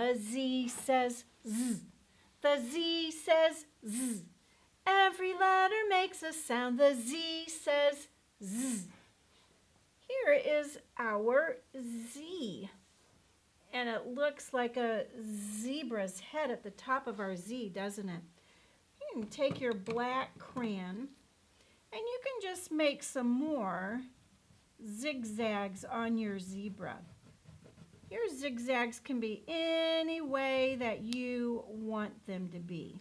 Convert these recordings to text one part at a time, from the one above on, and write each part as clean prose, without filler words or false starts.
The Z says Z. The Z says Z. Every letter makes a sound. The Z says Z. Here is our Z. And it looks like a zebra's head at the top of our Z, doesn't it? You can take your black crayon and you can just make some more zigzags on your zebra. Your zigzags can be any way that you want them to be.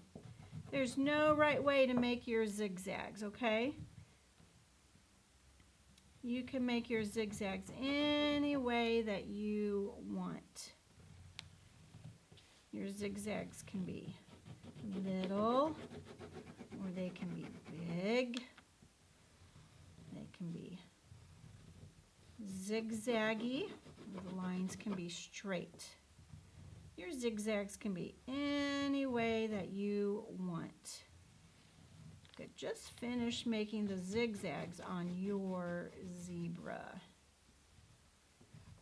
There's no right way to make your zigzags, okay? You can make your zigzags any way that you want. Your zigzags can be little, or they can be big. They can be zigzaggy, or the lines can be straight. Your zigzags can be any way that you want. Good. Just finish making the zigzags on your zebra.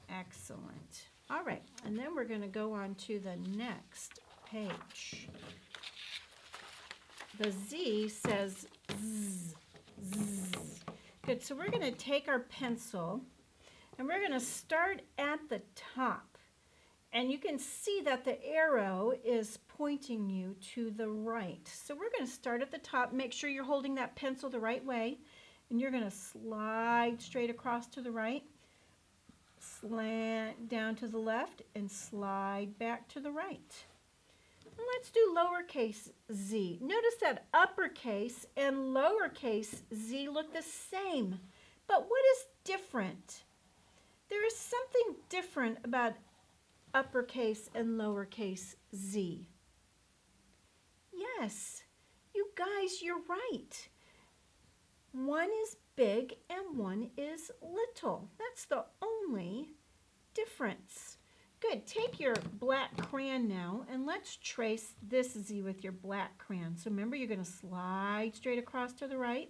Excellent. All right, and then we're going to go on to the next page. The Z says Z, Z. Good, so we're going to take our pencil and we're going to start at the top. And you can see that the arrow is pointing you to the right. So we're going to start at the top. Make sure you're holding that pencil the right way. And you're going to slide straight across to the right, slant down to the left, and slide back to the right. And let's do lowercase z. Notice that uppercase and lowercase z look the same. But what is different? There is something different about uppercase and lowercase z. Yes, you guys, you're right. One is big and one is little. That's the only difference. Good, take your black crayon now and let's trace this Z with your black crayon. So remember, you're going to slide straight across to the right.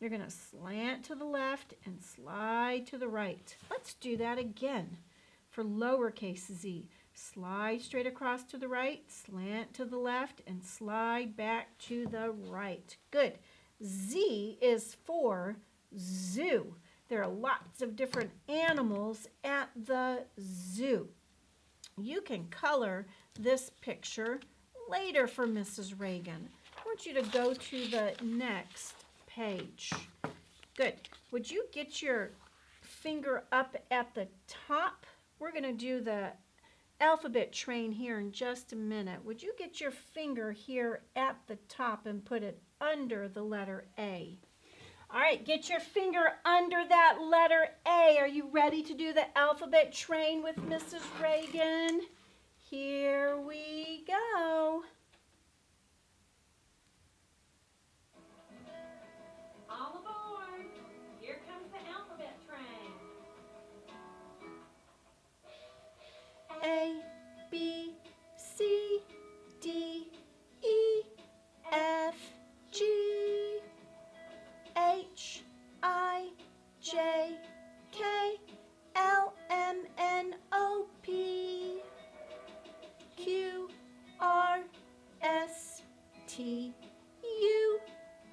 You're going to slant to the left and slide to the right. Let's do that again. For lowercase z, slide straight across to the right, slant to the left, and slide back to the right. Good. Z is for zoo. There are lots of different animals at the zoo. You can color this picture later for Mrs. Reagan. I want you to go to the next page. Good. Would you get your finger up at the top? We're going to do the alphabet train here in just a minute. Would you get your finger here at the top and put it under the letter A? All right, get your finger under that letter A. Are you ready to do the alphabet train with Mrs. Reagan? Here we go. All aboard. Here comes the alphabet train. A, B, C, D, E, F, G, H, I, J, K, L, M, N, O, P, Q, R, S, T, U,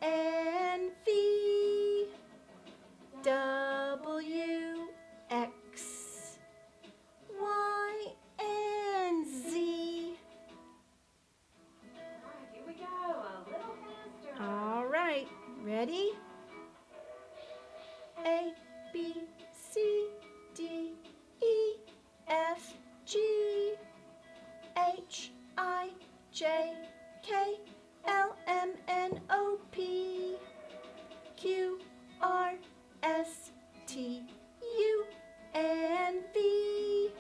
and V, W, X, Y, and Z. All right, here we go. A little faster. All right, ready? A, B, C, D, E, F, G, H, I, J, K, L, M, N, O, P, Q, R, S, T, U, and V,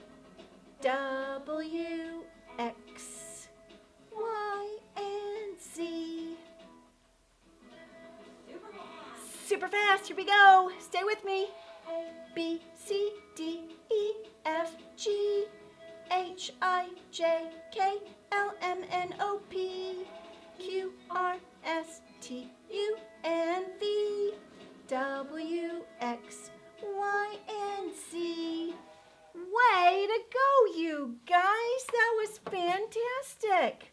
W, X, Y, and Z. Super fast, here we go. Stay with me. A, B, C, D, E, F, G, H, I, J, K, L, M, N, O, P, Q, R, S, T, U, and V, W, X, Y, and Z. Way to go, you guys. That fantastic.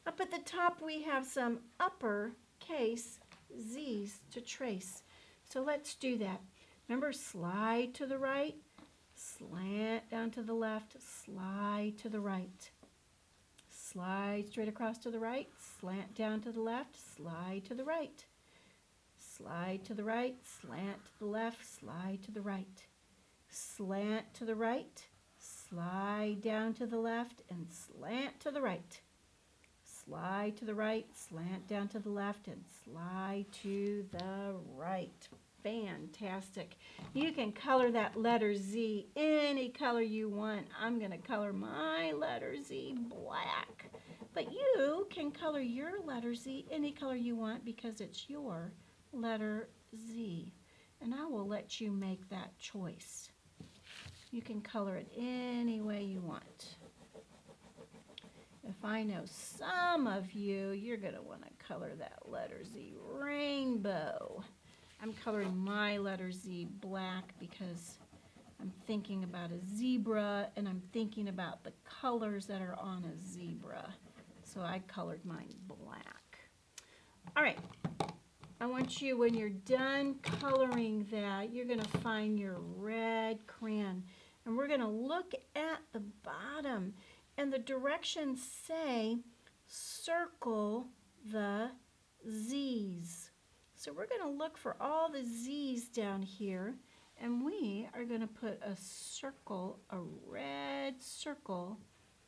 Up at the top, we have some uppercase Z's to trace. So let's do that. Remember, slide to the right, slant down to the left, slide to the right. Slide straight across to the right, slant down to the left, slide to the right. Slide to the right, slant to the left, slide to the right. Slant to the right, slide down to the left, and slant to the right. Slide to the right, slant down to the left, and slide to the right. Fantastic. You can color that letter Z any color you want. I'm going to color my letter Z black. But you can color your letter Z any color you want because it's your letter Z. And I will let you make that choice. You can color it any way you want. If I know some of you, you're going to want to color that letter Z rainbow. I'm coloring my letter Z black because I'm thinking about a zebra and I'm thinking about the colors that are on a zebra. So I colored mine black. All right. I want you, when you're done coloring that, you're going to find your red crayon. And we're going to look at the bottom. And the directions say, circle the Z's. So we're going to look for all the Z's down here. And we are going to put a circle, a red circle,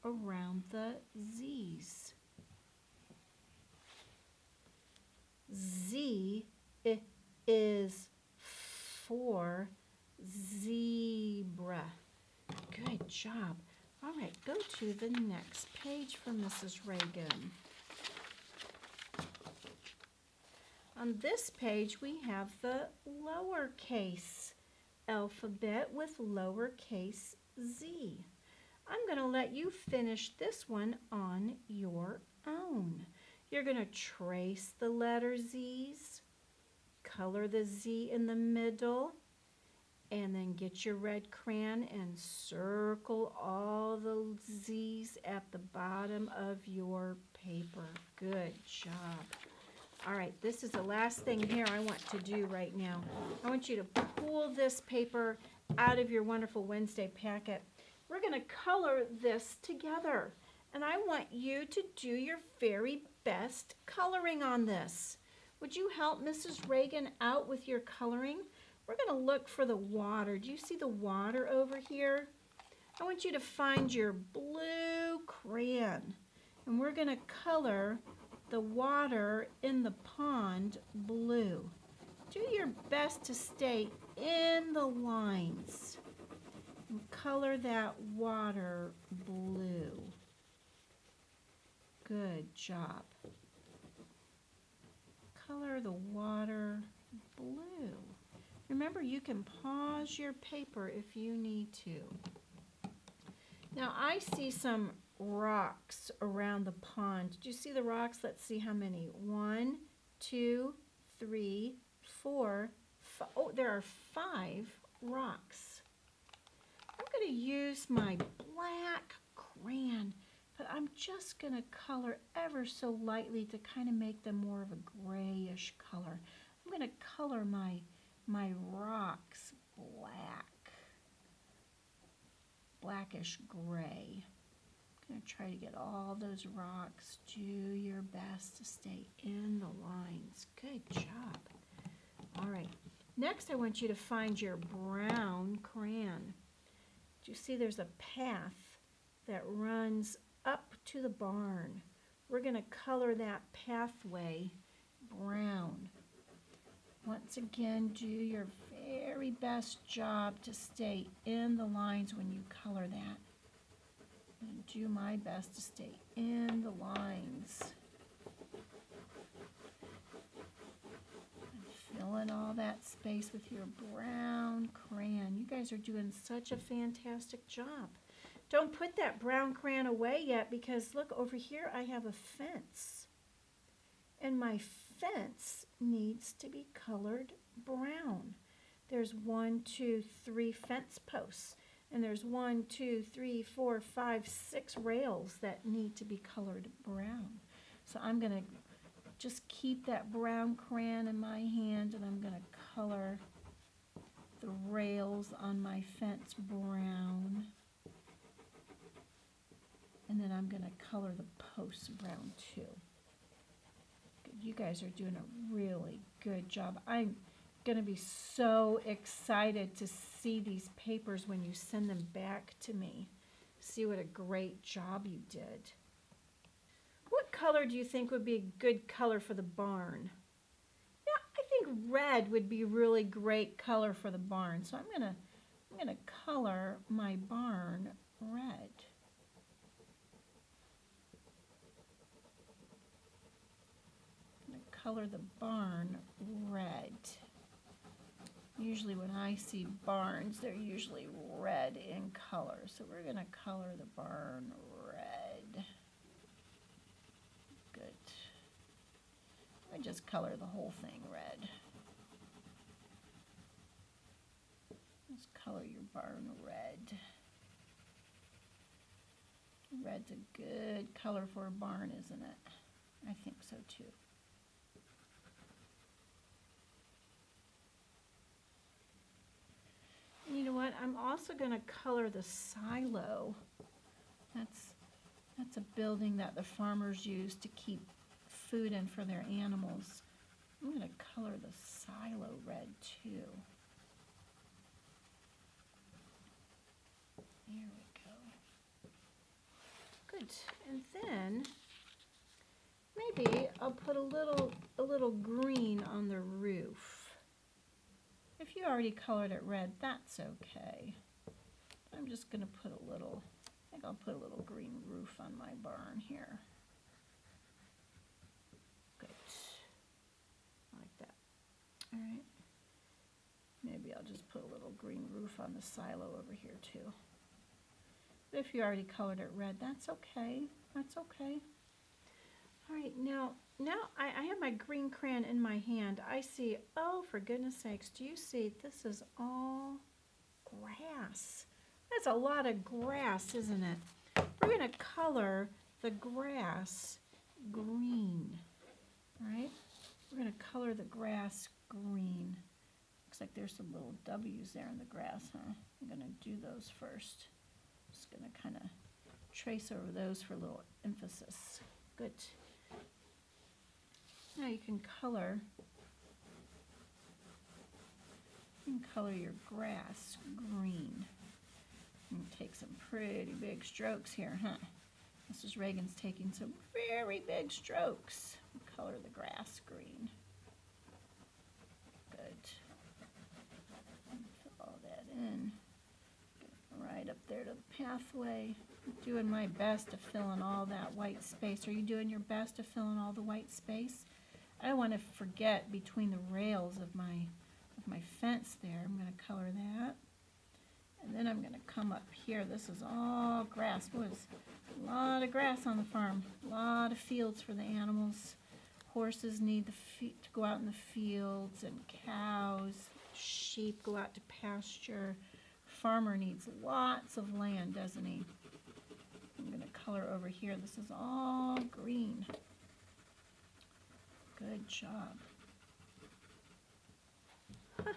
around the Z's. Z is for zebra. Good job. All right, go to the next page for Mrs. Reagan. On this page, we have the lowercase alphabet with lowercase z. I'm going to let you finish this one on your own. You're going to trace the letter Z's, color the Z in the middle, and then get your red crayon and circle all the Z's at the bottom of your paper. Good job. All right, this is the last thing here I want to do right now. I want you to pull this paper out of your Wonderful Wednesday packet. We're going to color this together. And I want you to do your very best coloring on this. Would you help Mrs. Reagan out with your coloring? We're going to look for the water. Do you see the water over here? I want you to find your blue crayon. And we're going to color the water in the pond blue. Do your best to stay in the lines and color that water blue. Good job. Color the water blue. Remember, you can pause your paper if you need to. Now, I see some rocks around the pond. Do you see the rocks? Let's see how many. 1, 2, 3, 4, 5. Oh, there are 5 rocks. I'm going to use my black crayon. But I'm just going to color ever so lightly to kind of make them more of a grayish color. I'm going to color my rocks black, blackish gray. I'm going to try to get all those rocks. Do your best to stay in the lines. Good job. All right. Next, I want you to find your brown crayon. Do you see there's a path that runs up to the barn? We're going to color that pathway brown. Once again, do your very best job to stay in the lines when you color that. I'm going to do my best to stay in the lines. And fill in all that space with your brown crayon. You guys are doing such a fantastic job. Don't put that brown crayon away yet because look over here, I have a fence. And my fence needs to be colored brown. There's 1, 2, 3 fence posts. And there's 1, 2, 3, 4, 5, 6 rails that need to be colored brown. So I'm going to just keep that brown crayon in my hand, and I'm going to color the rails on my fence brown. And then I'm going to color the posts brown too. Good. You guys are doing a really good job. I'm going to be so excited to see these papers when you send them back to me. See what a great job you did. What color do you think would be a good color for the barn? Yeah, I think red would be a really great color for the barn. So I'm gonna color my barn red. I'm gonna color the barn red. Usually when I see barns, they're usually red in color. So we're gonna color the barn red. Good. I just color the whole thing red. Just color your barn red. Red's a good color for a barn, isn't it? I think so too. You know what? I'm also going to color the silo. That's a building that the farmers use to keep food in for their animals. I'm going to color the silo red too. There we go. Good. And then maybe I'll put a little green on the roof. If you already colored it red, that's okay. I'm just going to put a little, I think I'll put a little green roof on my barn here. Good. Like that. All right. Maybe I'll just put a little green roof on the silo over here too. But if you already colored it red, that's okay. That's okay. All right, now I have my green crayon in my hand. I see, oh, for goodness sakes, do you see, this is all grass. That's a lot of grass, isn't it? We're going to color the grass green, all right? We're going to color the grass green. Looks like there's some little W's there in the grass, huh? I'm going to do those first. Just going to kind of trace over those for a little emphasis. Good. Now you can color your grass green. And take some pretty big strokes here, huh? Mrs. Reagan's taking some very big strokes. Color the grass green. Good. Fill all that in. Right up there to the pathway. I'm doing my best to fill in all that white space. Are you doing your best to fill in all the white space? I don't want to forget between the rails of my fence there. I'm going to color that. And then I'm going to come up here. This is all grass. Boy, there's a lot of grass on the farm. A lot of fields for the animals. Horses need to go out in the fields, and cows, sheep go out to pasture. Farmer needs lots of land, doesn't he? I'm going to color over here. This is all green. Good job. Huh.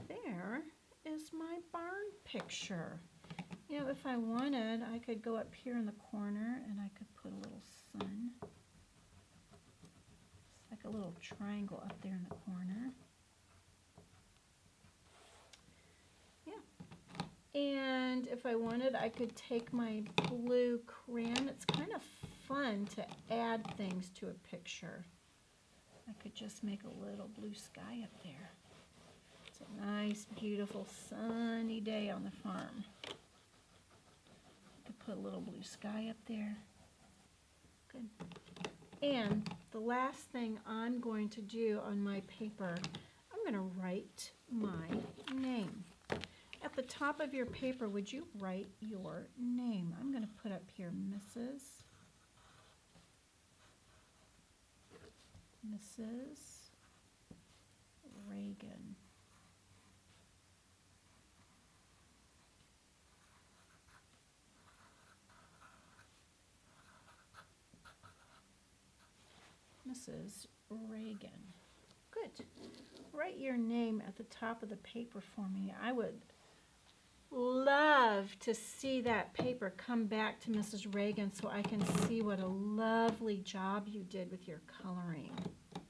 There is my barn picture. You know, if I wanted, I could go up here in the corner and I could put a little sun. It's like a little triangle up there in the corner. Yeah. And if I wanted, I could take my blue crayon. It's kind of fun to add things to a picture. I could just make a little blue sky up there. It's a nice, beautiful, sunny day on the farm. I could put a little blue sky up there. Good. And the last thing I'm going to do on my paper, I'm going to write my name. At the top of your paper, would you write your name? I'm going to put up here Mrs. Reagan. Mrs. Reagan. Good. Write your name at the top of the paper for me. I would love to see that paper come back to Mrs. Reagan so I can see what a lovely job you did with your coloring.